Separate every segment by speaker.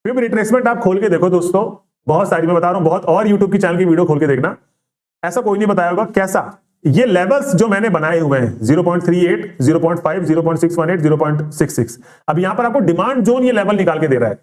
Speaker 1: फिर रिट्रेसमेंट आप खोल के देखो दोस्तों, बहुत सारी मैं बता रहा हूं, बहुत और यूट्यूब की चैनल की वीडियो खोल के देखना, ऐसा कोई नहीं बताया होगा कैसा। ये लेवल्स जो मैंने बनाए हुए हैं 0.38, 0.5, 0.618, 0.66, अब यहां पर आपको डिमांड जोन ये लेवल निकाल के दे रहा है।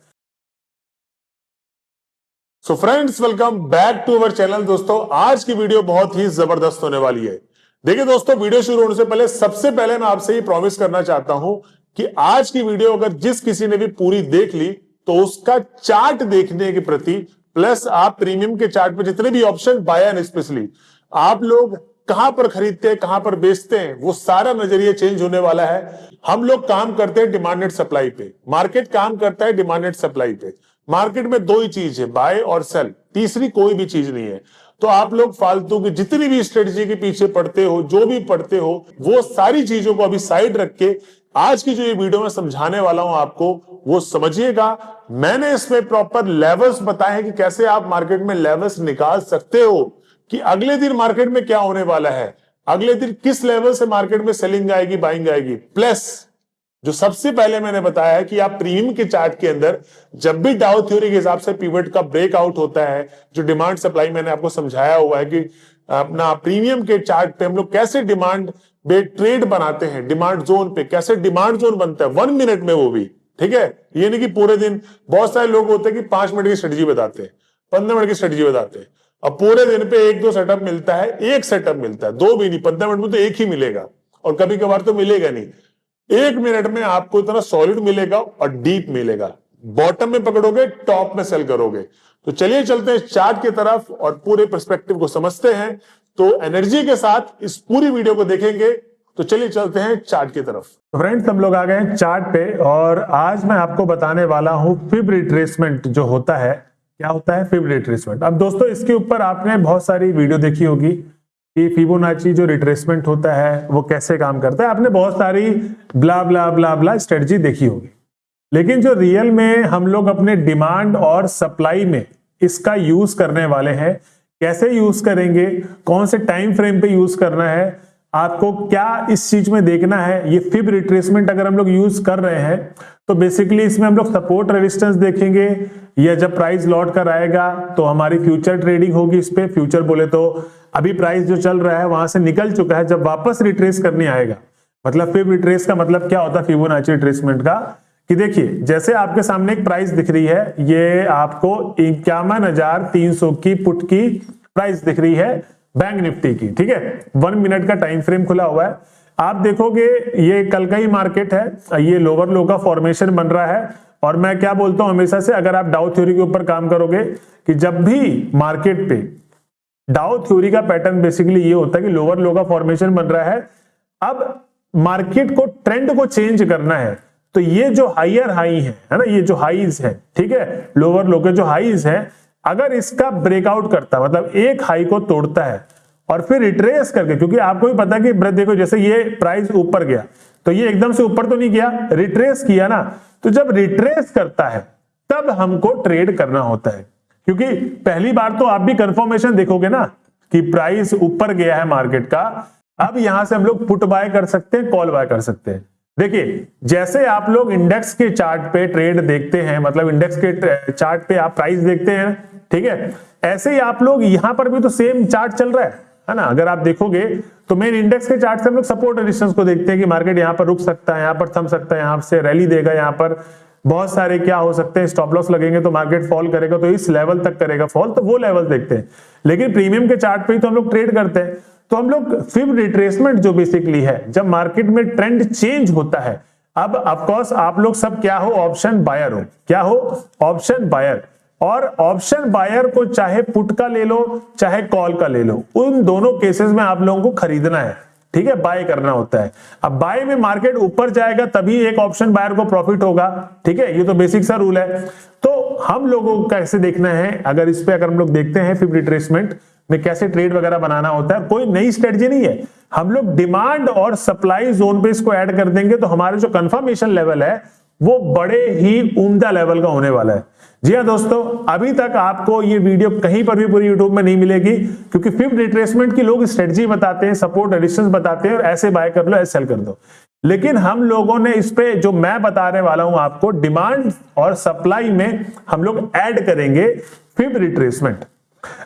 Speaker 2: So friends, welcome back to our channel. दोस्तों, आज की वीडियो बहुत ही जबरदस्त होने वाली है। देखिए दोस्तों, वीडियो शुरू होने से पहले सबसे पहले मैं आपसे ये प्रॉमिस करना चाहता हूं कि आज की वीडियो अगर जिस किसी ने भी पूरी देख ली तो उसका चार्ट देखने के प्रति, प्लस आप प्रीमियम के चार्ट पे जितने भी ऑप्शन बाय एंड स्पेशली आप लोग कहां पर खरीदते हैं, कहां पर बेचते हैं, वो सारा नजरिया चेंज होने वाला है। हम लोग काम करते हैं डिमांड एंड सप्लाई पे, मार्केट काम करता है डिमांड एंड सप्लाई पे। मार्केट में दो ही चीज है, बाय और सेल, तीसरी कोई भी चीज नहीं है। तो आप लोग फालतू की जितनी भी स्ट्रेटजी के पीछे पढ़ते हो, जो भी पढ़ते हो, वो सारी चीजों को अभी साइड रख के आज की जो ये वीडियो में समझाने वाला हूं आपको, वो समझिएगा। मैंने इसमें प्रॉपर लेवल्स बताए हैं कि कैसे आप मार्केट में लेवल्स निकाल सकते हो कि अगले दिन मार्केट में क्या होने वाला है, अगले दिन किस लेवल से मार्केट में सेलिंग आएगी, बाइंग आएगी। प्लस जो सबसे पहले मैंने बताया है कि आप प्रीमियम के चार्ट के अंदर जब भी डाउ थ्योरी के हिसाब से पिवट का ब्रेकआउट होता है, जो डिमांड सप्लाई मैंने आपको समझाया हुआ है कि अपना प्रीमियम के चार्ट पे हम लोग कैसे डिमांड पे ट्रेड बनाते हैं, डिमांड जोन पे कैसे डिमांड जोन बनता है 1 मिनट में, वो भी ठीक है। ये नहीं कि पूरे दिन, बहुत सारे लोग होते हैं कि 5 मिनट की स्ट्रेटजी बताते हैं, 15 मिनट की स्ट्रेटजी बताते हैं। अब पूरे दिन पे 1-2 सेटअप मिलता है, एक सेटअप मिलता है, 2 भी नहीं, 15 मिनट में तो एक ही मिलेगा, और कभी कभार तो मिलेगा नहीं। 1 मिनट में आपको इतना सॉलिड मिलेगा और डीप मिलेगा। बॉटम में पकड़ोगे, टॉप में सेल करोगे। तो चलिए चलते हैं चार्ट की तरफ और पूरे पर्सपेक्टिव को समझते हैं। तो एनर्जी के साथ इस पूरी वीडियो को देखेंगे। तो चलिए चलते हैं चार्ट की तरफ।
Speaker 1: तो फ्रेंड्स, हम लोग आ गए हैं चार्ट पे और आज मैं आपको बताने वाला हूं फिब रिट्रेसमेंट जो होता है। क्या होता है फिब रिट्रेसमेंट? अब दोस्तों, इसके ऊपर आपने बहुत सारी वीडियो देखी होगी कि फिबोनाची जो रिट्रेसमेंट होता है वो कैसे काम करता है। आपने बहुत सारी ब्ला ब्ला ब्ला ब्ला स्ट्रेटजी देखी होगी, लेकिन जो रियल में हम लोग अपने डिमांड और सप्लाई में इसका यूज करने वाले हैं, कैसे यूज करेंगे, कौन से टाइम फ्रेम पे यूज करना है, आपको क्या इस चीज में देखना है। ये फिब रिट्रेसमेंट अगर हम लोग यूज कर रहे हैं तो बेसिकली इसमें हम लोग सपोर्ट रेजिस्टेंस देखेंगे, या जब प्राइस लौट कर आएगा तो हमारी फ्यूचर ट्रेडिंग होगी इस पे। फ्यूचर बोले तो अभी प्राइस जो चल रहा है वहां से निकल चुका है, जब वापस रिट्रेस करने आएगा, मतलब फिब रिट्रेस का मतलब क्या होता है फिबोनाची रिट्रेसमेंट का, कि देखिए जैसे आपके सामने एक प्राइस दिख रही है, ये आपको 51,300 की पुट की प्राइस दिख रही है बैंक निफ्टी की, ठीक है। 1 मिनट का टाइम फ्रेम खुला हुआ है। आप देखोगे ये कल का ही मार्केट है, ये लोअर लो का फॉर्मेशन बन रहा है। और मैं क्या बोलता हूं हमेशा से, अगर आप डाउ थ्योरी के ऊपर काम करोगे कि जब भी मार्केट पे डाउ थ्योरी का पैटर्न बेसिकली ये होता है कि लोअर लो का फॉर्मेशन बन रहा है, अब मार्केट को ट्रेंड को चेंज करना है, तो ये जो हायर हाई है ना, ये जो हाईज है, ठीक है, लोअर लो के जो हाईज है, अगर इसका ब्रेकआउट करता, मतलब एक हाई को तोड़ता है और फिर रिट्रेस करके, क्योंकि आपको भी पता है कि देखो जैसे ये प्राइस ऊपर गया तो ये एकदम से ऊपर तो नहीं गया, रिट्रेस किया ना, तो जब रिट्रेस करता है तब हमको ट्रेड करना होता है। क्योंकि पहली बार तो आप भी कंफर्मेशन देखोगे ना कि प्राइस ऊपर गया है मार्केट का, अब यहां से हम लोग पुट बाय कर सकते हैं, कॉल बाय कर सकते हैं। देखिए जैसे आप लोग इंडेक्स के चार्ट पे ट्रेड देखते हैं, मतलब इंडेक्स के चार्ट पे आप प्राइस देखते हैं, ठीक है, ऐसे ही आप लोग यहां पर भी तो सेम चार्ट चल रहा है ना। अगर आप देखोगे तो मेन इंडेक्स के चार्ट से हम लोग सपोर्ट रेजिस्टेंस को देखते हैं कि मार्केट यहां पर रुक सकता है, यहां पर थम सकता है, यहां से रैली देगा, यहां पर बहुत सारे क्या हो सकते हैं, स्टॉप लॉस लगेंगे तो मार्केट फॉल करेगा, तो इस लेवल तक करेगा फॉल, तो वो लेवल देखते हैं। लेकिन प्रीमियम के चार्ट पे ही तो हम लोग ट्रेड करते हैं। तो हम लोग फिब रिट्रेसमेंट जो बेसिकली है, जब मार्केट में ट्रेंड चेंज होता है, अब ऑफकोर्स आप लोग सब क्या हो, ऑप्शन बायर हो। क्या हो? Option buyer. और ऑप्शन बायर को चाहे पुट का ले लो चाहे कॉल का ले लो, उन दोनों केसेस में आप लोगों को खरीदना है, ठीक है, बाय करना होता है। अब बाय में मार्केट ऊपर जाएगा तभी एक ऑप्शन बायर को प्रॉफिट होगा, ठीक है, ये तो बेसिक सा रूल है। तो हम लोगों को कैसे देखना है, अगर इस पे अगर हम लोग देखते हैं फिब रिट्रेसमेंट में कैसे ट्रेड वगैरह बनाना होता है, कोई नई स्ट्रेटजी नहीं है, हम लोग डिमांड और सप्लाई जोन पे इसको ऐड कर देंगे तो हमारे जो कंफर्मेशन लेवल है वो बड़े ही उम्दा लेवल का होने वाला है। जी हाँ दोस्तों, अभी तक आपको ये वीडियो कहीं पर भी पूरी यूट्यूब में नहीं मिलेगी, क्योंकि फिब रिट्रेसमेंट की लोग स्ट्रेटजी बताते हैं, सपोर्ट रेजिस्टेंस बताते हैं, और ऐसे बाय कर लो, ऐसे सेल कर दो। लेकिन हम लोगों ने इस पे जो मैं बताने वाला हूं आपको, डिमांड और सप्लाई में हम लोग ऐड करेंगे फिब रिट्रेसमेंट।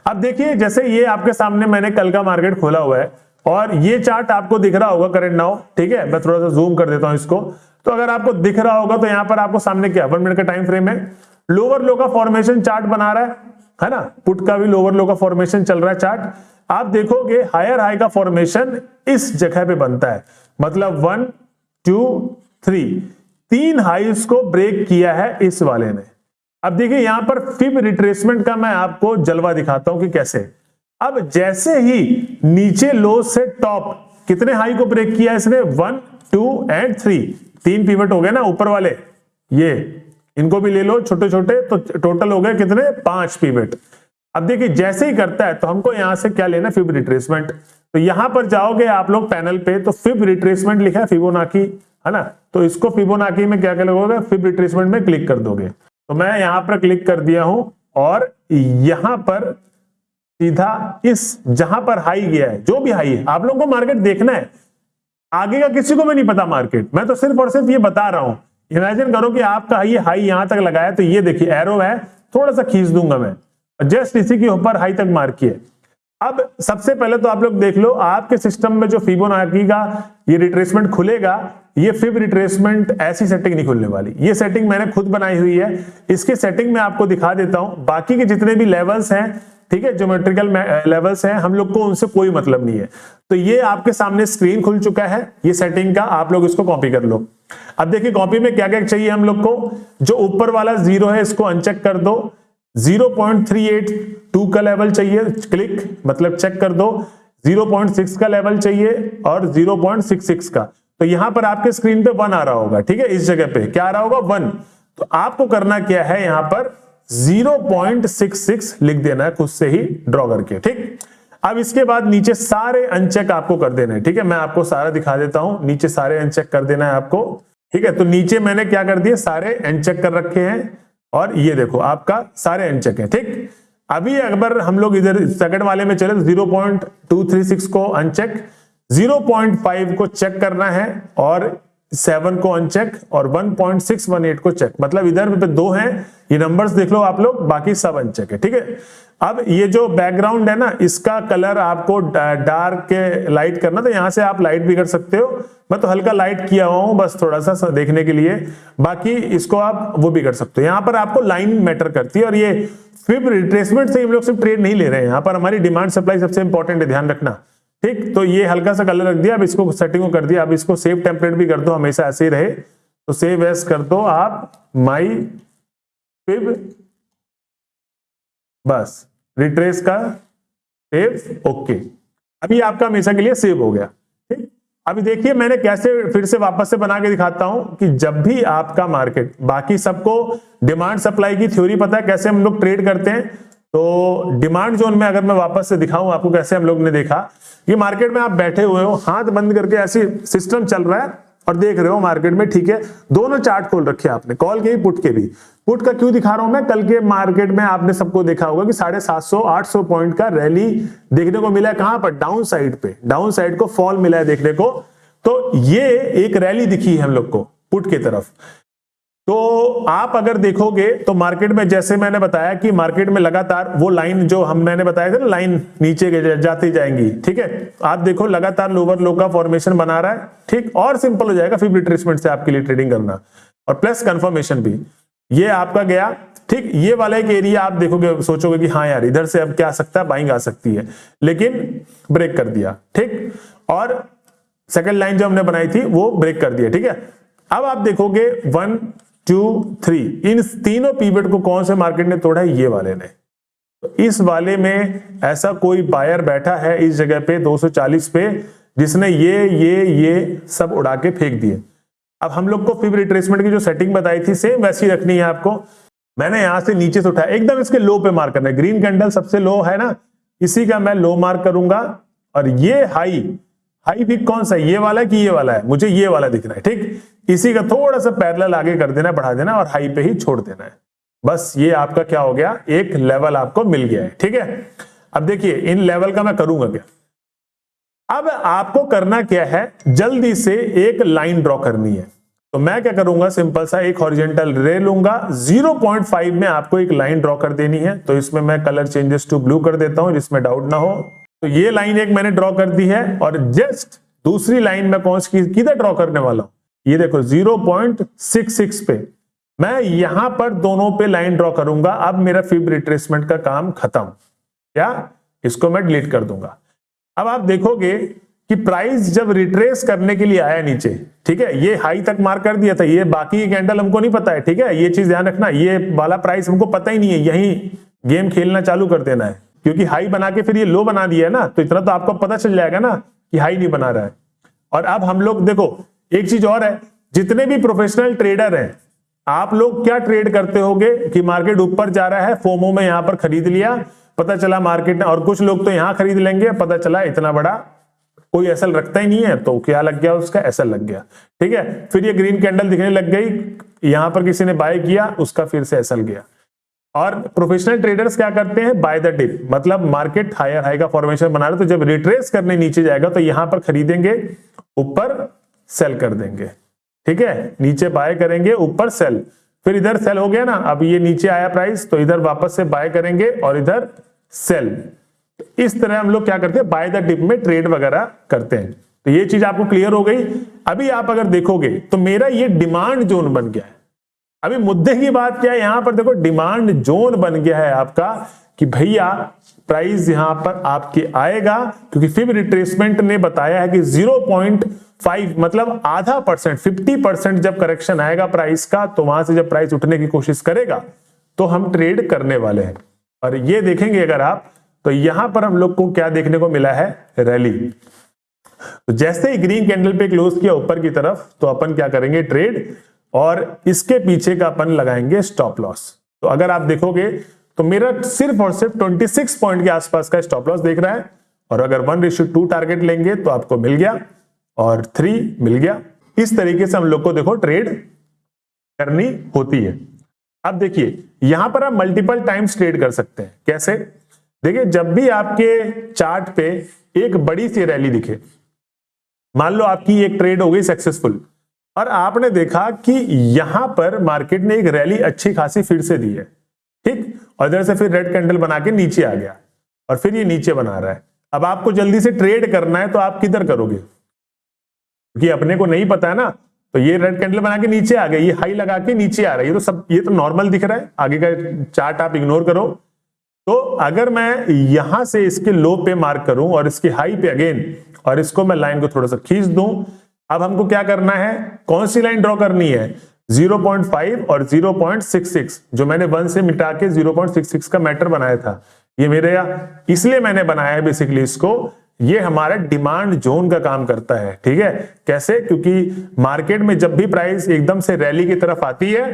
Speaker 1: अब देखिए, जैसे ये आपके सामने मैंने कल का मार्केट खोला हुआ है और ये चार्ट आपको दिख रहा होगा करेंट नाउ, ठीक है। मैं थोड़ा सा जूम कर देता हूं इसको, तो अगर आपको दिख रहा होगा तो यहां पर आपको सामने क्या 1 मिनट का टाइम फ्रेम है, लोअर लो का फॉर्मेशन चार्ट बना रहा है ना। पुट का भी लोअर लो का फॉर्मेशन चल रहा है चार्ट। आप देखोगे हायर हाई का फॉर्मेशन इस जगह पे बनता है, मतलब 1 2 3 तीन हाईज को ब्रेक किया है इस वाले ने। अब देखिए यहां पर फिब रिट्रेसमेंट का मैं आपको जलवा दिखाता हूं कि कैसे। अब जैसे ही नीचे लो से टॉप कितने हाई को ब्रेक किया इसने, 1 2 एंड 3, तीन पिवट हो गए ना ऊपर वाले, ये इनको भी ले लो छोटे छोटे, तो टोटल हो गए कितने 5 पिवट। अब देखिए जैसे ही करता है तो हमको यहां से क्या लेना, फिब रिट्रेसमेंट। तो यहां पर जाओगे आप लोग पैनल पे, तो फिब रिट्रेसमेंट लिखा है फिबोनाची, है ना। तो इसको फिबोनाची में क्या क्या लगोगे, फिब रिट्रेसमेंट में क्लिक कर दोगे। तो मैं यहां पर क्लिक कर दिया हूं और यहां पर सीधा इस जहां पर हाई गया है, जो भी हाई है, आप लोगों को मार्केट देखना है, आगे का किसी को भी नहीं पता मार्केट, मैं तो सिर्फ और सिर्फ ये बता रहा हूं। इमेजिन करो कि आपका ये हाई यहां तक लगाया, तो ये देखिए एरो है, थोड़ा सा खींच दूंगा मैं, जस्ट इसी के ऊपर हाई तक मार्क किए। अब सबसे पहले तो आप लोग देख लो आपके सिस्टम में जो फिबोनाची का ये रिट्रेसमेंट खुलेगा, ये फिब रिट्रेसमेंट ऐसी सेटिंग नहीं खुलने वाली, ये सेटिंग मैंने खुद बनाई हुई है। इसकी सेटिंग मैं आपको दिखा देता हूं। बाकी के जितने भी लेवल्स हैं, ठीक है, ज्योमेट्रिकल लेवल्स हैं, हम लोग को उनसे कोई मतलब नहीं है। तो ये आपके सामने स्क्रीन खुल चुका है ये सेटिंग का, आप लोग इसको कॉपी कर लो। अब देखिए कॉपी में क्या क्या चाहिए हम लोग को, जो ऊपर वाला 0 है इसको अनचेक कर दो, 0.382 का लेवल चाहिए, क्लिक मतलब चेक कर दो, 0.6 का लेवल चाहिए और 0.66 का। तो यहां पर आपके स्क्रीन पे 1 आ रहा होगा, ठीक है, इस जगह पे क्या आ रहा होगा 1। तो आपको करना क्या है, यहां पर 0.66 लिख देना है खुद से ही ड्रॉ करके, ठीक। अब इसके बाद नीचे सारे अनचेक आपको कर देना है, ठीक है। मैं आपको सारा दिखा देता हूं, नीचे सारे अनचेक कर देना है आपको, ठीक है। तो नीचे मैंने क्या कर दिया, सारे अनचेक कर रखे हैं और ये देखो आपका सारे अनचेक है, ठीक। अभी अगर हम लोग इधर सेकंड वाले में चले तो 0.236 को अनचेक, 0.5 को चेक करना है और 7 को अनचेक और 1.618 को चेक, मतलब इधर पे 2 हैं, ये नंबर्स देख लो आप लोग, बाकी सब अनचेक है, ठीक है। अब ये जो बैकग्राउंड है ना, इसका कलर आपको डार्क के लाइट करना, तो यहां से आप लाइट भी कर सकते हो, मैं तो हल्का लाइट किया हुआ हूं बस थोड़ा सा देखने के लिए, बाकी इसको आप वो भी कर सकते हो। यहां पर आपको लाइन मैटर करती है, और ये फिब रिट्रेसमेंट से हम लोग सिर्फ ट्रेड नहीं ले रहे हैं, यहां पर हमारी डिमांड सप्लाई सबसे इंपॉर्टेंट है, ध्यान रखना, ठीक। तो ये हल्का सा कलर रख दिया, अब इसको सेटिंग को कर दिया। अब इसको सेव टेम्पलेट भी कर दो, हमेशा ऐसे ही रहे, तो सेव एज कर दो आप माई फिब, बस रिट्रेस का सेव, ओके। अभी आपका हमेशा के लिए सेव हो गया, ठीक। अभी देखिए मैंने कैसे फिर से वापस से बना के दिखाता हूं कि जब भी आपका मार्केट, बाकी सबको डिमांड सप्लाई की थ्योरी पता है कैसे हम लोग ट्रेड करते हैं, तो डिमांड जोन में अगर मैं वापस से दिखाऊं आपको कैसे हम लोग ने देखा, ये मार्केट में आप बैठे हुए हो, हाथ बंद करके ऐसी सिस्टम चल रहा है और देख रहे हो मार्केट में, ठीक है, दोनों चार्ट खोल रखे हैं आपने, कॉल के भी पुट के भी। पुट का क्यों दिखा रहा हूं मैं, कल के मार्केट में आपने सबको देखा होगा कि 750-800 पॉइंट का रैली देखने को मिला है, कहां पर, डाउन साइड पे, डाउन साइड को फॉल मिला है देखने को। तो ये एक रैली दिखी है हम लोग को पुट की तरफ। तो आप अगर देखोगे तो मार्केट में, जैसे मैंने बताया कि मार्केट में लगातार वो लाइन जो मैंने बताया था ना, लाइन नीचे जाती जाएंगी, ठीक है। आप देखो लगातार लोअर लो का फॉर्मेशन बना रहा है, ठीक, और सिंपल हो जाएगा फिब रिट्रेसमेंट से आपके लिए ट्रेडिंग करना, और प्लस कंफर्मेशन भी ये आपका गया, ठीक। ये वाला एक एरिया आप देखोगे, सोचोगे कि हाँ यार इधर से अब क्या आ सकता है, बाइंग आ सकती है, लेकिन ब्रेक कर दिया, ठीक। और सेकंड लाइन जो हमने बनाई थी वो ब्रेक कर दिया, ठीक है। अब आप देखोगे 1 2 3 इन तीनों पीवट को कौन से मार्केट ने तोड़ा है, ये वाले ने। तो इस वाले में ऐसा कोई बायर बैठा है इस जगह पे 240 पे, जिसने ये सब उड़ा के फेंक दिए। अब हम लोग को फिब रिट्रेसमेंट की जो सेटिंग बताई थी सेम वैसी रखनी है आपको। मैंने यहां से नीचे से उठाया, एकदम इसके लो पे मार्क करना है, ग्रीन कैंडल सबसे लो है ना, इसी का मैं लो मार्क करूंगा। और ये हाई भी कौन सा, ये वाला कि ये वाला है, मुझे ये वाला दिख रहा है, ठीक। इसी का थोड़ा सा पैरेलल आगे कर देना, बढ़ा देना और हाई पे ही छोड़ देना है, बस। ये आपका क्या हो गया, एक लेवल आपको मिल गया है, ठीक है। अब देखिए इन लेवल का मैं करूंगा क्या। अब आपको करना क्या है, जल्दी से एक लाइन ड्रॉ करनी है। तो मैं क्या करूंगा, सिंपल सा एक हॉरिजॉन्टल रे लूंगा, 0.5 में आपको एक लाइन ड्रॉ कर देनी है। तो इसमें मैं कलर चेंजेस टू ब्लू कर देता हूं जिसमें डाउट ना हो। तो ये लाइन एक मैंने ड्रॉ कर दी है, और जस्ट दूसरी लाइन में कौन सी किधर ड्रॉ करने वाला हूं, ये देखो 0.66 पे मैं यहां पर दोनों पे लाइन ड्रॉ करूंगा। अब मेरा फिब रिट्रेसमेंट का काम खत्म, क्या इसको मैं डिलीट कर दूंगा। अब आप देखोगे कि प्राइस जब रिट्रेस करने के लिए आया नीचे, ठीक है, ये हाई तक मार्क कर दिया था, ये बाकी कैंडल हमको नहीं पता है, ठीक है, ये चीज ध्यान रखना, ये वाला प्राइस हमको पता ही नहीं है, यही गेम खेलना चालू कर देना है, क्योंकि हाई बना के फिर ये लो बना दिया है ना, तो इतना तो आपको पता चल जाएगा ना कि हाई नहीं बना रहा है। और अब हम लोग देखो एक चीज और है, जितने भी प्रोफेशनल ट्रेडर हैं, आप लोग क्या ट्रेड करते होगे कि मार्केट ऊपर जा रहा है, फोमो में यहां पर खरीद लिया, पता चला मार्केट, और कुछ लोग तो यहां खरीद लेंगे, पता चला इतना बड़ा कोई एसएल रखता ही नहीं है, तो क्या लग गया उसका, एसएल लग गया, ठीक है। फिर ये ग्रीन कैंडल दिखने लग गई, यहां पर किसी ने बाय किया, उसका फिर से एसएल गया। और प्रोफेशनल ट्रेडर्स क्या करते हैं, बाय द डिप, मतलब मार्केट हायर हाई का फॉर्मेशन बना रहे, तो जब रिट्रेस करने नीचे जाएगा तो यहां पर खरीदेंगे, ऊपर सेल कर देंगे, ठीक है, नीचे बाय करेंगे, ऊपर सेल, फिर इधर सेल हो गया ना, अब ये नीचे आया प्राइस, तो इधर वापस से बाय करेंगे और इधर सेल। इस तरह हम लोग क्या करते हैं, बाय द डिप में ट्रेड वगैरह करते हैं। तो ये चीज आपको क्लियर हो गई। अभी आप अगर देखोगे तो मेरा ये डिमांड जोन बन गया है। अभी मुद्दे की बात क्या है, यहां पर देखो डिमांड जोन बन गया है आपका, कि भैया प्राइस यहां पर आपके आएगा, क्योंकि फिब रिट्रेसमेंट ने बताया है कि 0.5 मतलब आधा परसेंट, 50% जब करेक्शन आएगा प्राइस का, तो वहां से जब प्राइस उठने की कोशिश करेगा तो हम ट्रेड करने वाले हैं। और ये देखेंगे अगर आप, तो यहां पर हम लोग को क्या देखने को मिला है, रैली। तो जैसे ही ग्रीन कैंडल पे क्लोज किया ऊपर की तरफ, तो अपन क्या करेंगे, ट्रेड, और इसके पीछे का अपन लगाएंगे स्टॉप लॉस। तो अगर आप देखोगे तो मेरा सिर्फ और सिर्फ 26 पॉइंट के आसपास का स्टॉप लॉस देख रहा है, और अगर 1:2 टारगेट लेंगे तो आपको मिल गया, और 3 मिल गया। इस तरीके से हम लोग को देखो ट्रेड करनी होती है। अब देखिए यहां पर आप मल्टीपल टाइम्स ट्रेड कर सकते हैं। कैसे, देखिए जब भी आपके चार्ट पे एक बड़ी सी रैली दिखे, मान लो आपकी एक ट्रेड हो गई सक्सेसफुल, और आपने देखा कि यहां पर मार्केट ने एक रैली अच्छी खासी फिर से दी है, ठीक, और इधर से फिर रेड कैंडल बना के नीचे आ गया, और फिर ये नीचे बना रहा है। अब आपको जल्दी से ट्रेड करना है, तो आप किधर करोगे, क्योंकि अपने को नहीं पता है ना। तो ये रेड कैंडल बना के नीचे आ गया, ये हाई लगा के नीचे आ रहा है, ये तो नॉर्मल दिख रहा है, आगे का चार्ट आप इग्नोर करो। तो अगर मैं यहां से इसके लो पे मार्क करूं और इसके हाई पे अगेन, और इसको मैं लाइन को थोड़ा सा खींच दूं, अब हमको क्या करना है, कौन सी लाइन ड्रॉ करनी है, 0.5 और 0.66, जो मैंने 1 से मिटा के 0.66 का मैटर बनाया था, ये मेरे इसलिए मैंने बनाया है बेसिकली इसको, ये हमारा डिमांड जोन का काम करता है, ठीक है। कैसे, क्योंकि मार्केट में जब भी प्राइस एकदम से रैली की तरफ आती है,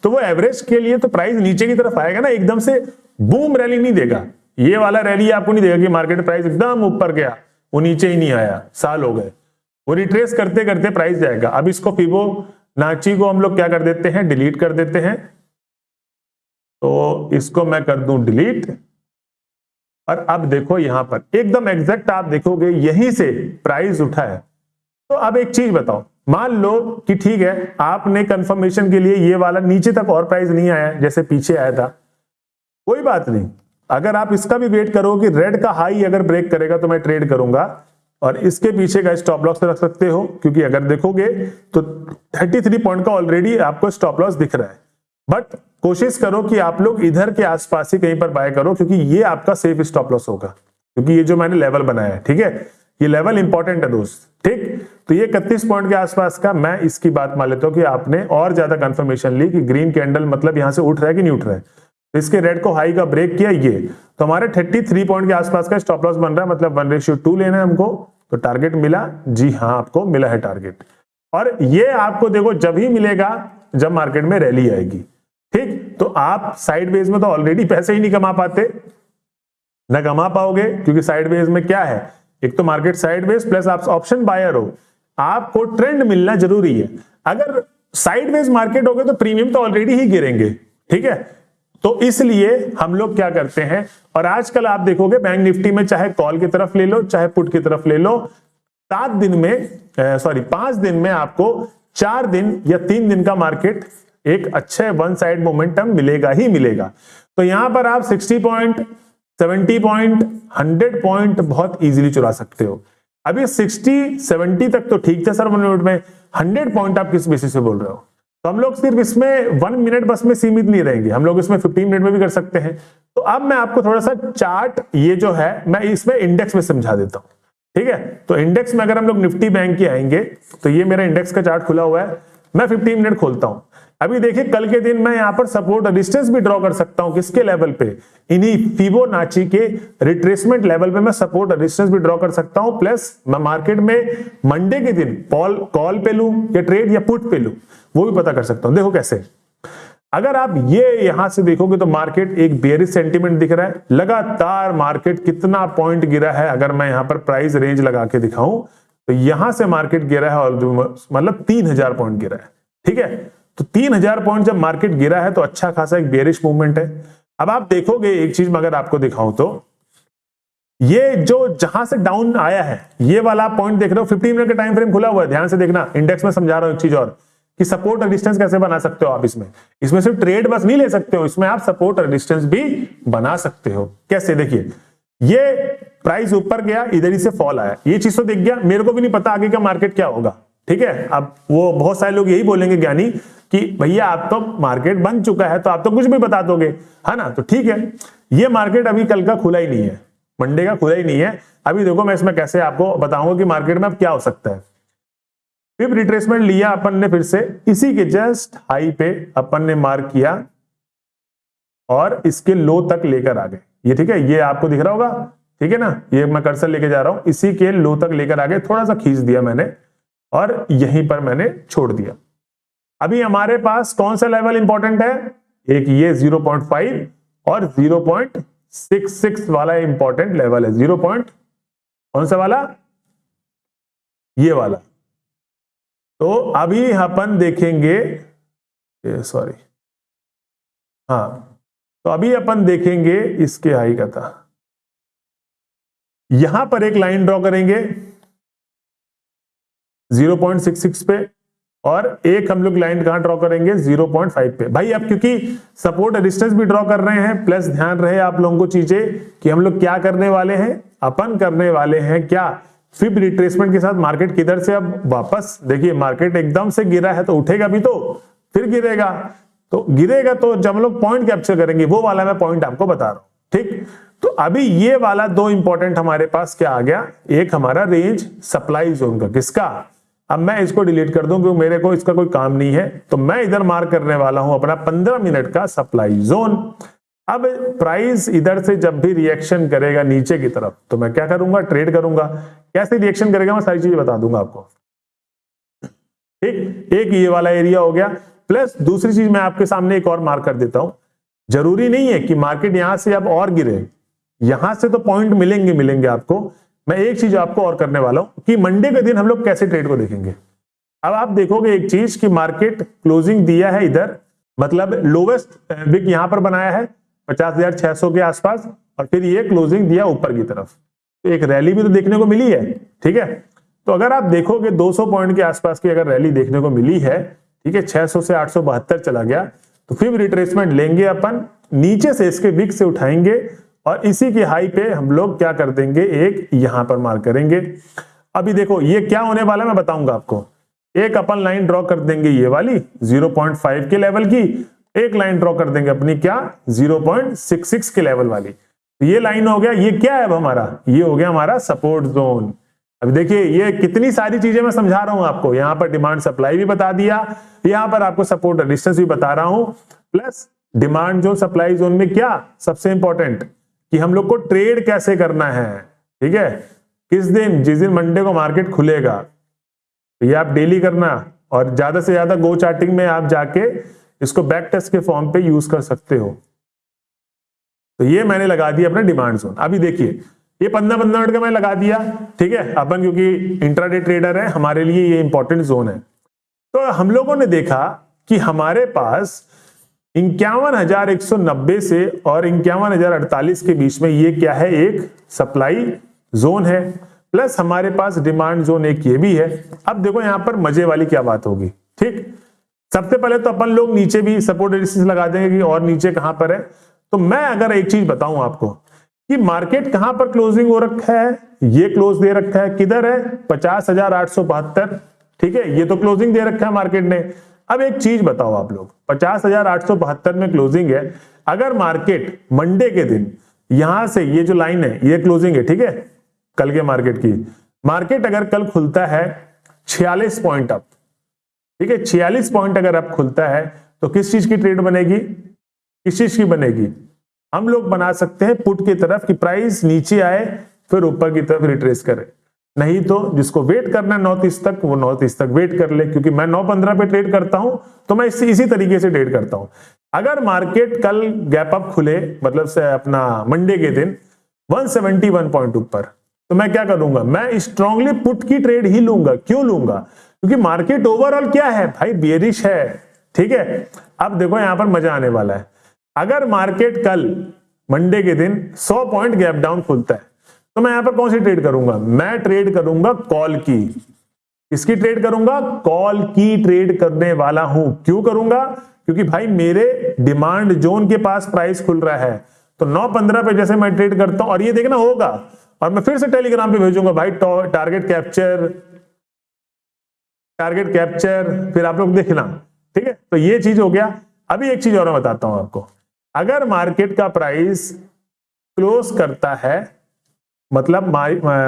Speaker 1: तो वो एवरेज के लिए तो प्राइस नीचे की तरफ आएगा ना, एकदम से बूम रैली नहीं देगा। ये वाला रैली आपको नहीं देगा कि मार्केट प्राइस एकदम ऊपर गया, वो नीचे ही नहीं आया, साल हो गए, वो रिट्रेस करते करते प्राइस जाएगा। अब इसको फिबोनाची को हम लोग क्या कर देते हैं, डिलीट कर देते हैं। तो इसको मैं कर दूं डिलीट, और अब देखो यहां पर एकदम एग्जैक्ट आप देखोगे यहीं से प्राइस उठा है। तो अब एक चीज बताओ, मान लो कि ठीक है, आपने कंफर्मेशन के लिए ये वाला नीचे तक और प्राइस नहीं आया जैसे पीछे आया था, कोई बात नहीं, अगर आप इसका भी वेट करो कि रेड का हाई अगर ब्रेक करेगा तो मैं ट्रेड करूंगा, और इसके पीछे का स्टॉप लॉस रख सकते हो, क्योंकि अगर देखोगे तो 33 पॉइंट का ऑलरेडी आपको स्टॉप लॉस दिख रहा है। बट कोशिश करो कि आप लोग इधर के आसपास ही कहीं पर बाय करो, क्योंकि ये आपका सेफ स्टॉप लॉस होगा, क्योंकि ये जो मैंने लेवल बनाया है, ठीक है, ये लेवल इंपॉर्टेंट है दोस्त, ठीक। तो ये 31 पॉइंट के आसपास का, मैं इसकी बात मान लेता हूं कि आपने और ज्यादा कंफर्मेशन ली कि ग्रीन कैंडल मतलब यहां से उठ रहा है कि नहीं उठ रहा है। तो इसके रेड को हाई का ब्रेक किया ये, तो हमारे 33 पॉइंट के आसपास का स्टॉप लॉस बन रहा है, मतलब 1:2 लेना है हमको। तो टारगेट मिला, जी हाँ आपको मिला है टारगेट, और ये आपको देखो जब ही मिलेगा जब मार्केट में रैली आएगी, ठीक। तो आप साइडवेज में तो ऑलरेडी पैसे ही नहीं कमा पाते, ना कमा पाओगे, क्योंकि साइडवेज में क्या है, एक तो मार्केट साइडवेज प्लस आप ऑप्शन बायर हो, आपको ट्रेंड मिलना जरूरी है। अगर साइडवेज मार्केट होगे तो प्रीमियम तो ऑलरेडी ही गिरेंगे, ठीक है। तो इसलिए हम लोग क्या करते हैं, और आजकल आप देखोगे बैंक निफ्टी में चाहे कॉल की तरफ ले लो चाहे पुट की तरफ ले लो, 5 दिन में आपको 4 दिन या 3 दिन का मार्केट एक अच्छे वन साइड मोमेंटम मिलेगा ही मिलेगा। तो यहां पर आप 60 पॉइंट, 70 पॉइंट, 100 पॉइंट बहुत इजीली चुरा सकते हो। अभी 60 70 तक तो ठीक थे सर 1 मिनट में, 100 पॉइंट आप किस बेसिस पे बोल रहे हो? तो हम लोग सिर्फ इसमें 1 मिनट बस में सीमित नहीं रहेंगे, हम लोग इसमें 15 मिनट में भी कर सकते हैं। तो अब मैं आपको थोड़ा सा चार्ट ये जो है मैं इसमें इंडेक्स में समझा देता हूं, ठीक है? तो इंडेक्स में अगर हम लोग निफ्टी बैंक की आएंगे तो ये मेरा इंडेक्स का चार्ट खुला हुआ है, मैं 15 मिनट खोलता हूं। अभी देखिए कल के दिन मैं यहां पर सपोर्ट रेजिस्टेंस भी ड्रॉ कर सकता हूं, किसके लेवल पे? इन्हीं फिबोनाची के रिट्रेसमेंट लेवल पे मैं सपोर्ट रेजिस्टेंस भी ड्रॉ कर सकता हूं। प्लस मैं मार्केट में मंडे के दिन कॉल पे लूं या ट्रेड या पुट पे लूं, वो भी पता कर सकता हूं। देखो कैसे, अगर आप ये यहां से देखोगे तो मार्केट एक बेयरिश सेंटीमेंट दिख रहा है, लगातार मार्केट कितना पॉइंट गिरा है, अगर मैं यहां पर प्राइस रेंज लगा के दिखाऊं तो यहां से मार्केट गिरा है और मतलब 3000 पॉइंट गिरा है, ठीक है? तो 3000 पॉइंट जब मार्केट गिरा है तो अच्छा खासा एक बेयरिश मूवमेंट है। अब आप देखोगे एक चीज मैं अगर आपको दिखाऊं तो ये जो जहां से डाउन आया है ये वाला पॉइंट देख रहे हो, 15 मिनट का टाइम फ्रेम खुला हुआ है, ध्यान से देखना। इंडेक्स में समझा रहा हूं एक चीज और कि सपोर्ट और रेजिस्टेंस कैसे बना सकते हो आप इसमें सिर्फ ट्रेड बस नहीं ले सकते हो, इसमें आप सपोर्ट और रेजिस्टेंस भी बना सकते हो। कैसे? देखिए ये प्राइस ऊपर गया, इधर ही से फॉल आया, ये चीज तो दिख गया, मेरे को भी नहीं पता आगे का मार्केट क्या होगा, ठीक है? अब वो बहुत सारे लोग यही बोलेंगे ज्ञानी कि भैया आप तो मार्केट बन चुका है तो आप तो कुछ भी बता दोगे, है ना? तो ठीक है, ये मार्केट अभी कल का खुला ही नहीं है, मंडे का खुला ही नहीं है। अभी देखो मैं इसमें कैसे आपको बताऊंगा कि मार्केट में अब क्या हो सकता है। फिर रिट्रेसमेंट लिया अपन ने, फिर से इसी के जस्ट हाई पे अपन ने मार्क किया और इसके लो तक लेकर आ गए, ये ठीक है? ये आपको दिख रहा होगा, ठीक है ना? ये मैं कर्सर लेके जा रहा हूं, इसी के लो तक लेकर आ गए, थोड़ा सा खींच दिया मैंने और यहीं पर मैंने छोड़ दिया। अभी हमारे पास कौन सा लेवल इंपॉर्टेंट है? एक ये 0.5 और 0.66 वाला इंपॉर्टेंट लेवल है। 0. कौन सा वाला? ये वाला। तो अभी अपन देखेंगे, सॉरी, हाँ, तो अभी अपन देखेंगे इसके हाई का था, यहां पर एक लाइन ड्रॉ करेंगे 0.66 पे और एक हम लोग लाइन कहां ड्रॉ करेंगे? 0.5 पे। भाई अब क्योंकि सपोर्ट रेजिस्टेंस भी ड्रॉ कर रहे हैं, प्लस ध्यान रहे आप लोगों को चीजें कि हम लोग क्या करने वाले हैं, अपन करने वाले हैं क्या? फिब रिट्रेसमेंट के साथ मार्केट किधर से अब वापस, देखिए मार्केट एकदम से गिरा है तो उठेगा भी, तो फिर गिरेगा, तो गिरेगा तो जब हम लोग पॉइंट कैप्चर करेंगे वो वाला मैं पॉइंट आपको बता रहा हूं, ठीक? तो अभी ये वाला दो इंपॉर्टेंट हमारे पास क्या आ गया, एक हमारा रेंज सप्लाई जोन का, किसका? अब मैं इसको डिलीट कर दूं क्योंकि मेरे को इसका कोई काम नहीं है, तो मैं इधर मार्क करने वाला हूं अपना 15 मिनट का सप्लाई जोन। अब प्राइस इधर से जब भी रिएक्शन करेगा नीचे की तरफ तो मैं क्या करूंगा? ट्रेड करूंगा। कैसे रिएक्शन करेगा मैं सारी चीजें बता दूंगा आपको, ठीक? एक ये वाला एरिया हो गया, प्लस दूसरी चीज मैं आपके सामने एक और मार्क कर देता हूं। जरूरी नहीं है कि मार्केट यहां से अब और गिरे, यहां से तो पॉइंट मिलेंगे आपको। मैं एक चीज आपको और करने वाला हूं कि मंडे के दिन हम लोग कैसे ट्रेड को देखेंगे। अब आप देखोगे एक चीज कि मार्केट क्लोजिंग दिया है इधर, मतलब लोवेस्ट विक यहां पर बनाया है 50,600 के आसपास, और फिर ये क्लोजिंग दिया ऊपर की तरफ, तो एक रैली भी तो देखने को मिली है, ठीक है? तो अगर आप देखोगे 200 पॉइंट के आसपास की अगर रैली देखने को मिली है, ठीक है, 600 से 872 चला गया, तो फिर रिट्रेसमेंट लेंगे अपन, नीचे से इसके विक से उठाएंगे और इसी के हाई पे हम लोग क्या कर देंगे, एक यहां पर मार्क करेंगे। अभी देखो ये क्या होने वाला है मैं बताऊंगा आपको। एक अपन लाइन ड्रॉ कर देंगे ये वाली 0.5 के लेवल की, एक लाइन ड्रॉ कर देंगे अपनी क्या 0.66 के लेवल वाली। तो ये लाइन हो गया, ये क्या है अब हमारा? ये हो गया हमारा सपोर्ट जोन। अब देखिए ये कितनी सारी चीजें मैं समझा रहा हूं आपको, यहां पर डिमांड सप्लाई भी बता दिया, यहां पर आपको सपोर्ट रेजिस्टेंस भी बता रहा हूं, plus demand zone supply zone में क्या सबसे इंपॉर्टेंट कि हम लोग को ट्रेड कैसे करना है, ठीक है? किस दिन? जिस दिन मंडे को मार्केट खुलेगा, तो ये आप डेली करना, और ज्यादा से ज्यादा गो चार्टिंग में आप जाके इसको बैक टेस्ट के फॉर्म पे यूज कर सकते हो। तो ये मैंने लगा दिया अपना डिमांड जोन। अभी देखिए ये 15 मिनट का मैं लगा दिया, ठीक है? अपन क्योंकि इंट्राडे ट्रेडर है, हमारे लिए ये इंपॉर्टेंट जोन है। तो हम लोगों ने देखा कि हमारे पास 51,190 से और 51,048 के बीच में ये क्या है, एक सप्लाई जोन है, प्लस हमारे पास डिमांड जोन एक ये भी है। अब देखो यहां पर मजे वाली क्या बात होगी, ठीक। सबसे पहले तो अपन लोग नीचे भी सपोर्ट रेजिस्टेंस लगा देंगे कि और नीचे कहां पर है। तो मैं अगर एक चीज बताऊं आपको कि मार्केट कहां पर क्लोजिंग हो रखा है, ये क्लोज दे रखा है, किधर है, 50,872, ठीक है, ये तो क्लोजिंग दे रखा है मार्केट ने। अब एक चीज बताओ आप लोग, 50,872 में क्लोजिंग है, अगर मार्केट मंडे के दिन यहां से ये जो लाइन है ये क्लोजिंग है, ठीक है, कल के मार्केट की, मार्केट अगर कल खुलता है 46 पॉइंट अप, ठीक है, 46 पॉइंट अगर अप खुलता है तो किस चीज की ट्रेड बनेगी, किस चीज की बनेगी, हम लोग बना सकते हैं पुट की तरफ कि प्राइस नीचे आए फिर ऊपर की तरफ रिट्रेस करे। नहीं तो जिसको वेट करना है नॉर्थ ईस्ट तक, वो नॉर्थ ईस्ट तक वेट कर ले, क्योंकि मैं 9:15 पे ट्रेड करता हूं तो मैं इसी तरीके से ट्रेड करता हूं। अगर मार्केट कल गैप अप खुले, मतलब से अपना मंडे के दिन 171 पॉइंट ऊपर, तो मैं क्या करूंगा, मैं स्ट्रांगली पुट की ट्रेड ही लूंगा। क्यों लूंगा, क्योंकि मार्केट ओवरऑल क्या है भाई, बेरिश है, ठीक है। अब देखो यहां पर मजा आने वाला है, अगर मार्केट कल मंडे के दिन 100 पॉइंट गैप डाउन खुलता है तो मैं यहां पर कौन सी ट्रेड करूंगा, मैं ट्रेड करूंगा कॉल की। किसकी ट्रेड करूंगा, कॉल की ट्रेड करने वाला हूं। क्यों करूंगा, क्योंकि भाई मेरे डिमांड जोन के पास प्राइस खुल रहा है, तो 9:15 पे जैसे मैं ट्रेड करता हूं और ये देखना होगा, और मैं फिर से टेलीग्राम पे भेजूंगा भाई टारगेट कैप्चर, टारगेट कैप्चर, फिर आप लोग देखना, ठीक है। तो ये चीज हो गया। अभी एक चीज और मैं बताता हूं आपको, अगर मार्केट का प्राइस क्लोज करता है, मतलब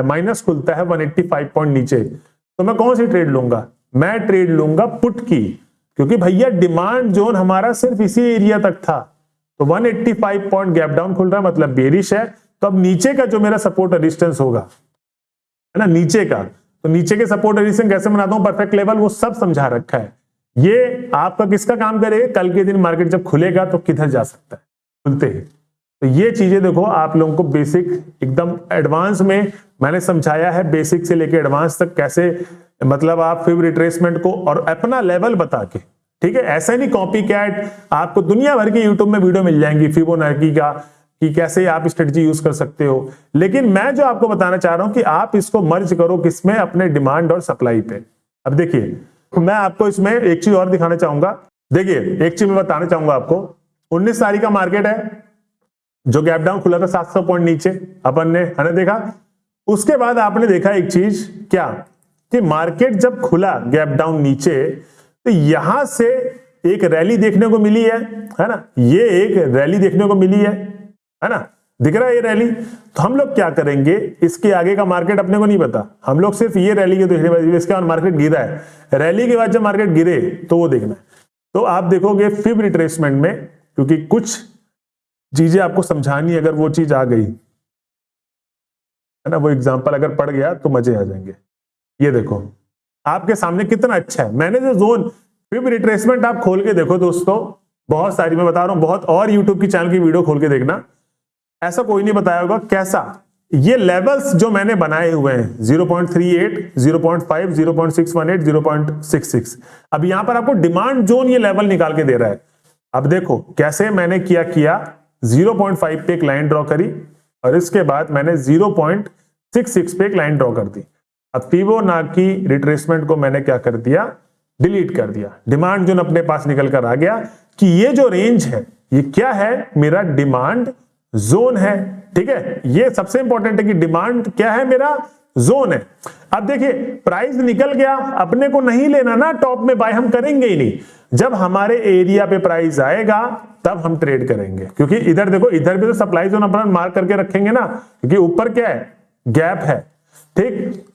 Speaker 1: माइनस खुलता है 185 पॉइंट नीचे, तो मैं कौन सी ट्रेड लूंगा, मैं ट्रेड लूंगा पुट की, क्योंकि भैया डिमांड जोन हमारा सिर्फ इसी एरिया तक था, तो 185 पॉइंट गैप डाउन खुल रहा है, मतलब बेरिश है। तो अब नीचे का जो मेरा सपोर्ट रेजिस्टेंस होगा, है ना, नीचे का, तो नीचे के सपोर्ट रेजिस्टेंस कैसे बनाता हूं, परफेक्ट लेवल, वो सब समझा रखा है। ये आपका किसका काम करेगा, कल के दिन मार्केट जब खुलेगा तो किधर जा सकता है, खुलते ही। तो ये चीजें देखो आप लोगों को बेसिक एकदम एडवांस में मैंने समझाया है, बेसिक से लेके एडवांस तक कैसे, मतलब आप फिब रिट्रेसमेंट को और अपना लेवल बता के, ठीक है, ऐसा नहीं कॉपी कैट, आपको दुनिया भर की यूट्यूब में वीडियो मिल जाएंगी फिबोनाची का कि कैसे आप स्ट्रेटजी यूज कर सकते हो, लेकिन मैं जो आपको बताना चाह रहा हूं कि आप इसको मर्ज करो किसमें, अपने डिमांड और सप्लाई पे। अब देखिए मैं आपको इसमें एक चीज और दिखाना चाहूंगा, देखिए एक चीज मैं बताना चाहूंगा आपको, 19 तारीख का मार्केट है, जो गैप डाउन खुला था 700 पॉइंट नीचे, अपन ने है ना देखा। उसके बाद आपने देखा एक चीज क्या, कि मार्केट जब खुला गैप डाउन नीचे, तो यहां से एक रैली देखने को मिली है ना, ये एक रैली देखने को मिली है ना, दिख रहा है ये रैली। तो हम लोग क्या करेंगे, इसके आगे का मार्केट अपने को नहीं पता, हम लोग सिर्फ ये रैली के देखने वाले, इसके बाद मार्केट गिरा है, रैली के बाद जब मार्केट गिरे तो वो देखना है। तो आप देखोगे फिब रिट्रेसमेंट में, क्योंकि कुछ चीजें आपको समझानी, अगर वो चीज आ गई है ना, वो एग्जांपल अगर पड़ गया तो मजे आ जाएंगे। ये देखो आपके सामने कितना अच्छा है, मैंने जो जोन फिब रिट्रेसमेंट आप खोल के देखो दोस्तों, बहुत सारी मैं बता रहा हूं, बहुत और यूट्यूब की चैनल की वीडियो खोल के देखना, ऐसा कोई नहीं बताया होगा कैसा। ये लेवल्स जो मैंने बनाए हुए हैं 0.38, 0.5, 0.618, 0.66, अब यहां पर आपको डिमांड जोन ये लेवल निकाल के दे रहा है। अब देखो कैसे मैंने किया 0.5 पे एक लाइन ड्रॉ करी और इसके बाद मैंने 0.66 पे एक लाइन ड्रॉ कर दी। अब फिबोनाची रिट्रेसमेंट को मैंने क्या कर दिया, डिलीट कर दिया, डिमांड जोन अपने पास निकल कर आ गया कि ये जो रेंज है ये क्या है, मेरा डिमांड जोन है, ठीक है। ये सबसे इंपॉर्टेंट है कि डिमांड क्या है, मेरा जोन है। अब देखिए प्राइस निकल गया, अपने को नहीं लेना ना टॉप में बाय, हम करेंगे ही नहीं, जब हमारे एरिया पे प्राइस आएगा तब हम ट्रेड करेंगे, क्योंकि इधर देखो, इधर भी तो सप्लाई जोन अपन मार्क करके रखेंगे ना, क्योंकि ऊपर क्या है, गैप है, ठीक।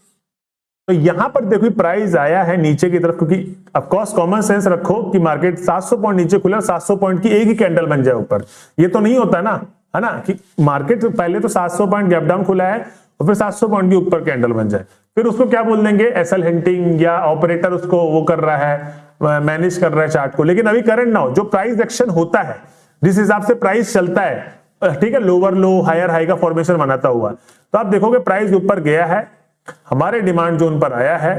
Speaker 1: तो यहां पर देखो प्राइस आया है नीचे की तरफ, क्योंकि ऑफ कोर्स कॉमन सेंस रखो कि मार्केट 700 पॉइंट नीचे खुला, 700 पॉइंट की एक ही कैंडल बन जाए ऊपर, ये तो नहीं होता ना, है ना, कि मार्केट पहले तो 700 पॉइंट गैप डाउन खुला है और फिर 700 पॉइंट के ऊपर कैंडल बन जाए, फिर उसको क्या बोल देंगे, एसएल हिंटिंग, या ऑपरेटर उसको वो कर रहा है, मैनेज कर रहा है चार्ट को। लेकिन अभी करंट नाउ जो प्राइस एक्शन होता है, जिस हिसाब से प्राइस चलता है, ठीक है, लोअर लो हायर हाई का फॉर्मेशन बनाता हुआ, तो आप देखोगे प्राइस ऊपर गया है, हमारे डिमांड जोन पर आया है,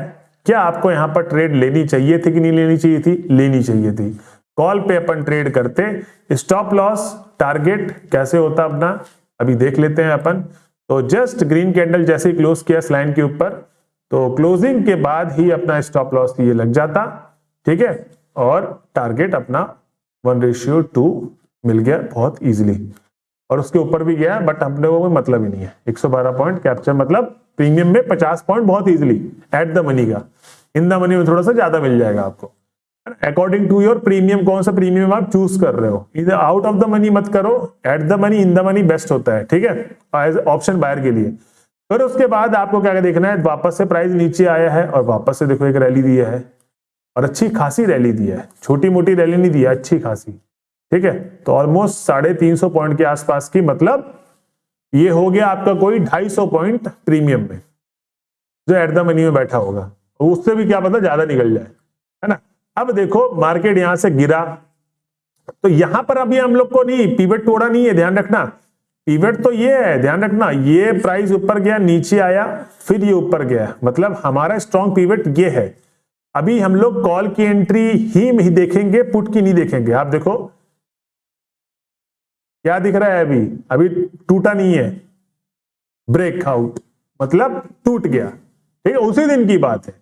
Speaker 1: क्या आपको यहां पर ट्रेड लेनी चाहिए थी कि नहीं लेनी चाहिए थी, लेनी चाहिए थी। कॉल पे अपन ट्रेड करते। स्टॉप लॉस टारगेट कैसे होता अपना अभी देख लेते हैं अपन। तो जस्ट ग्रीन कैंडल जैसे ही क्लोज किया इस लाइन के ऊपर, तो क्लोजिंग के बाद ही अपना स्टॉप लॉस ये लग जाता, ठीक है, और टारगेट अपना 1:2 मिल गया बहुत इजीली, और उसके ऊपर भी गया, बट अपने को कोई मतलब ही नहीं है। 112 पॉइंट कैप्चर मतलब प्रीमियम में 50 पॉइंट बहुत इजीली एट द मनी का। इन द मनी में थोड़ा सा ज्यादा मिल जाएगा आपको, अकॉर्डिंग टू योर प्रीमियम। कौन सा प्रीमियम आप चूज कर रहे हो, इधर आउट ऑफ द मनी मत करो, at the money, in the money best होता है, ठीक है, एज ऑप्शन बायर के लिए। फिर उसके बाद आपको क्या देखना है, वापस से प्राइस नीचे आया है और वापस से देखो एक रैली दिया है, और अच्छी खासी रैली दिया है, छोटी मोटी रैली नहीं दिया, अच्छी खासी, ठीक है। तो ऑलमोस्ट 350 पॉइंट के आसपास की, मतलब ये हो गया आपका कोई 250 पॉइंट प्रीमियम में जो एट द मनी में बैठा होगा, उससे भी क्या पता ज्यादा निकल जाए, है ना। अब देखो मार्केट यहां से गिरा, तो यहां पर अभी हम लोग को नहीं पिवट तोड़ा नहीं है, ध्यान रखना। पिवट तो ये है, ध्यान रखना, ये प्राइस ऊपर गया, नीचे आया, फिर ये ऊपर गया, मतलब हमारा स्ट्रॉन्ग पिवट ये है। अभी हम लोग कॉल की एंट्री ही देखेंगे, पुट की नहीं देखेंगे। आप देखो क्या दिख रहा है, अभी टूटा नहीं है, ब्रेकआउट मतलब टूट गया, ठीक है। उसी दिन की बात है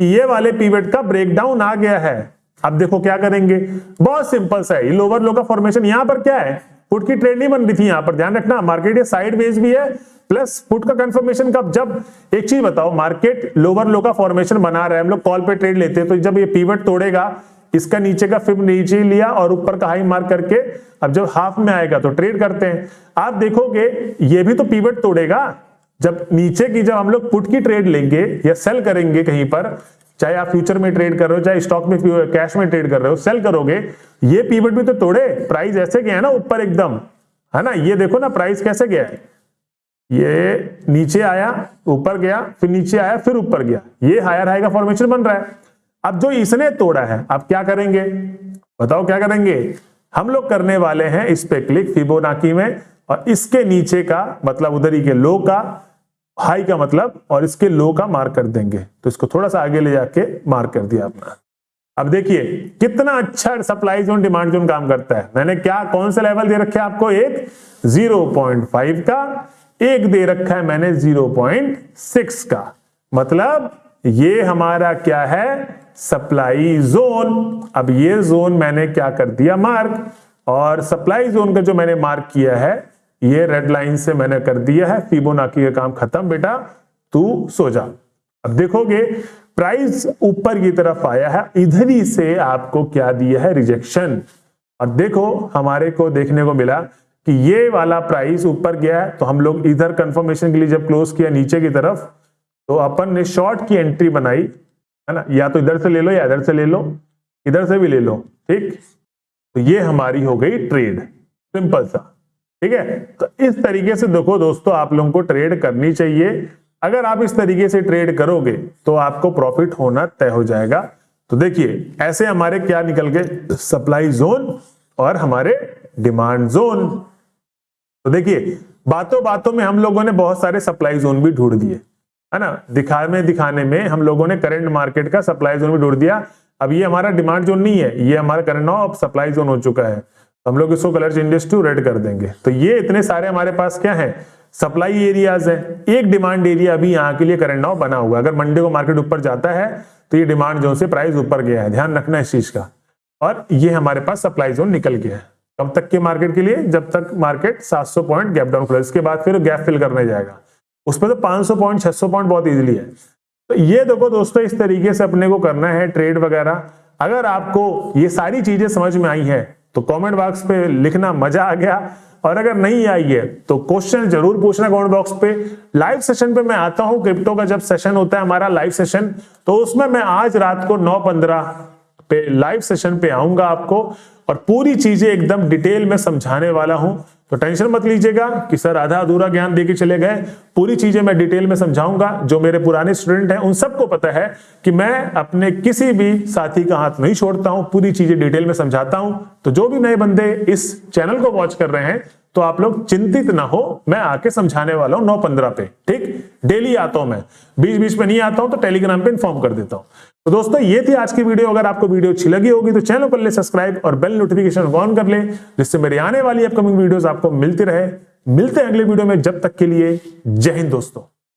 Speaker 1: कि ये वाले पिवट का ब्रेकडाउन आ गया है। अब देखो क्या करेंगे, बहुत सिंपल सा है, लोअर लो का फॉर्मेशन। यहां पर क्या है, पुट की ट्रेड नहीं बन रही थी यहां पर, ध्यान रखना। मार्केट ये साइडवेज भी है, प्लस पुट का कंफर्मेशन कब, जब एक चीज बताओ, मार्केट लोअर लो का फॉर्मेशन बना रहा है, हम लोग कॉल पे ट्रेड लेते हैं, तो जब ये पिवट तोड़ेगा, इसका नीचे का फिर नीचे लिया और ऊपर का हाई मार्क करके, अब जब हाफ में आएगा तो ट्रेड करते हैं। आप देखोगे ये भी तो पिवट तोड़ेगा, जब नीचे की, जब हम लोग पुट की ट्रेड लेंगे या सेल करेंगे कहीं पर, चाहे आप फ्यूचर में ट्रेड कर रहे हो, चाहे स्टॉक में कैश में ट्रेड कर रहे हो, सेल करोगे, ये पिवट भी तो तोड़े। प्राइस ऐसे गया है ना ऊपर एकदम, है ना, ये देखो ना प्राइस कैसे गया है, ये नीचे आया, ऊपर गया, फिर नीचे आया, फिर ऊपर गया, ये हायर हाई का फॉर्मेशन बन रहा है। अब जो इसने तोड़ा है, अब क्या करेंगे बताओ, क्या करेंगे, हम लोग करने वाले हैं इस पे क्लिक फिबोनाची में, और इसके नीचे का मतलब उधर ही के लो का हाई का मतलब, और इसके लो का मार्क कर देंगे। तो इसको थोड़ा सा आगे ले जाके मार्क कर दिया अपना। अब देखिए कितना अच्छा सप्लाई जोन डिमांड जोन काम करता है। मैंने क्या कौन सा लेवल दे रखा है आपको, एक 0.5 का, एक दे रखा है मैंने 0.6 का, मतलब ये हमारा क्या है, सप्लाई जोन। अब ये जोन मैंने क्या कर दिया मार्क, और सप्लाई जोन का जो मैंने मार्क किया है, ये रेड लाइन से मैंने कर दिया है, फिबोनाची का काम खत्म बेटा, तू सो जा। अब देखोगे प्राइस ऊपर की तरफ आया है, इधर ही से आपको क्या दिया है, रिजेक्शन। और देखो हमारे को देखने को मिला कि ये वाला प्राइस ऊपर गया है, तो हम लोग इधर कंफर्मेशन के लिए जब क्लोज किया नीचे की तरफ, तो अपन ने शॉर्ट की एंट्री बनाई, है ना, या तो इधर से ले लो या इधर से ले लो, इधर से भी ले लो, ठीक। तो ये हमारी हो गई ट्रेड, सिंपल सा, ठीक है। तो इस तरीके से देखो दोस्तों, आप लोगों को ट्रेड करनी चाहिए। अगर आप इस तरीके से ट्रेड करोगे तो आपको प्रॉफिट होना तय हो जाएगा। तो देखिए ऐसे हमारे क्या निकल गए, सप्लाई जोन और हमारे डिमांड जोन। तो देखिए बातों बातों में हम लोगों ने बहुत सारे सप्लाई जोन भी ढूंढ दिए, है ना, दिखाने में हम लोगों ने करंट मार्केट का सप्लाई जोन भी ढूंढ दिया। अब ये हमारा डिमांड जोन नहीं है, ये हमारा करंट नाउ अब सप्लाई जोन हो चुका है, तो हम लोग इसको कलर चेंजेस टू रेड कर देंगे। तो ये इतने सारे हमारे पास क्या है, सप्लाई एरियाज है। एक डिमांड एरिया अभी यहाँ के लिए करंट नाउ बना हुआ है, अगर मंडे को मार्केट ऊपर जाता है तो ये डिमांड जोन से प्राइस ऊपर गया है, ध्यान रखना इस चीज का। और ये हमारे पास सप्लाई जोन निकल गया है, कब तक के मार्केट के लिए, जब तक मार्केट 700 पॉइंट गैप डाउन खुले, इसके बाद फिर गैप फिल करने जाएगा, उसमें तो 500 पॉइंट 600 पॉइंट बहुत इजीली है। तो ये देखो दोस्तों, इस तरीके से अपने को करना है ट्रेड वगैरह। अगर आपको ये सारी चीजें समझ में आई है तो कमेंट बॉक्स पे लिखना मजा आ गया, और अगर नहीं आई है तो क्वेश्चन जरूर पूछना कमेंट बॉक्स पे। लाइव सेशन पे मैं आता हूं, क्रिप्टो का जब सेशन होता है हमारा लाइव सेशन, तो उसमें मैं आज रात को 9:15 पे लाइव सेशन पे आऊंगा आपको, और पूरी चीजें एकदम डिटेल में समझाने वाला हूं। तो टेंशन मत लीजिएगा कि सर आधा अधूरा ज्ञान देके चले गए, पूरी चीजें मैं डिटेल में समझाऊंगा। जो मेरे पुराने स्टूडेंट हैं उन सबको पता है कि मैं अपने किसी भी साथी का हाथ नहीं छोड़ता हूं, पूरी चीजें डिटेल में समझाता हूं। तो जो भी नए बंदे इस चैनल को वॉच कर रहे हैं तो आप लोग चिंतित ना हो, मैं आके समझाने वाला हूं 9:15 पे। ठीक, डेली आता हूं मैं, बीच बीच में नहीं आता हूं तो टेलीग्राम पे इन्फॉर्म कर देता हूं। तो दोस्तों ये थी आज की वीडियो। अगर आपको वीडियो अच्छी लगी होगी तो चैनल कर ले सब्सक्राइब और बेल नोटिफिकेशन ऑन कर ले, जिससे मेरी आने वाली अपकमिंग वीडियोस आपको मिलती रहे। मिलते हैं अगले वीडियो में, जब तक के लिए जय हिंद दोस्तों।